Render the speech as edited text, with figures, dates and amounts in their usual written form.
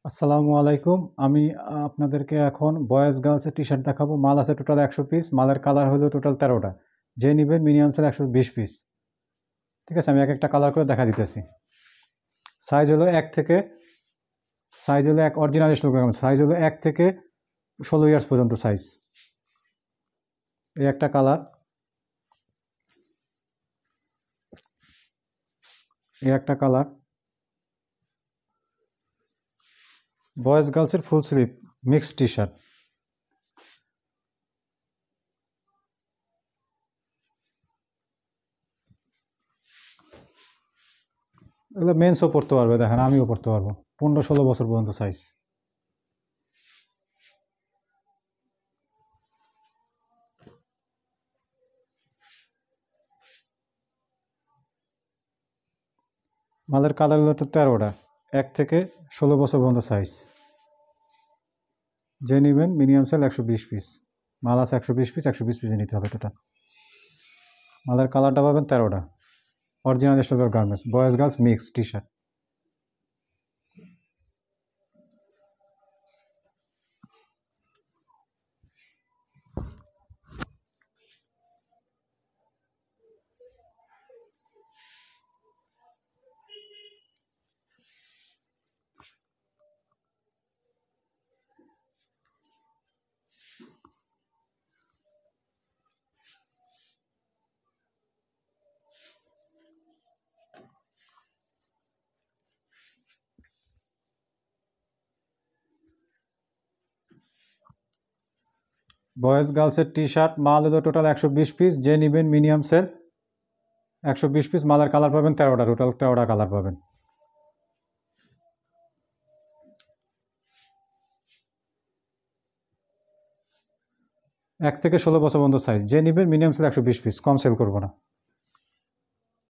আসসালামু আলাইকুম। আমি আপনাদেরকে এখন বয়েজ গার্লসের টি-শার্ট দেখাবো। মাল আছে টোটাল 100 পিস। মালের কালার হলো টোটাল 13টা। যে নিবেন মিনিমাম সেল 120 পিস। ঠিক আছে, আমি এক একটা কালার করে দেখা দিতেছি। সাইজ হলো 1 থেকে অরিজিনাল স্টক সাইজ হলো 1 থেকে 16 ইয়ার্স পর্যন্ত সাইজ। এই একটা কালার, এই একটা কালার। বয়েজ গার্লসের ফুল স্লিভ মিক্সড টি-শার্ট। এগুলো মেন্সও পড়তে পারবে, দেখেন আমিও পড়তে পারবো। 15-16 বছর পর্যন্ত সাইজ। মালের কালার হলো 13টা, 1 থেকে 16 বছর পর্যন্ত সাইজ। যে নেবেন মিনিমাম সেল 120 পিস। মাল আছে 120 পিস, 120 পিসে নিতে হবে টোটাল। মালের কালারটা পাবেন 13টা। অরিজিনাল স্টকের garments, boys girls mix T-shirt. Boys গার্লসের টি-শার্ট মাল হলো টোটাল 120 পিস। যে নেবেন মিনিমাম সেল 120 পিস। মালের কালার পাবেন 13টা, টোটাল 13টা কালার পাবেন। এক থেকে 16 বছর পর্যন্ত সাইজ। যে নেবেন মিনিমাম সেল 120 পিস, কম সেল করবো না।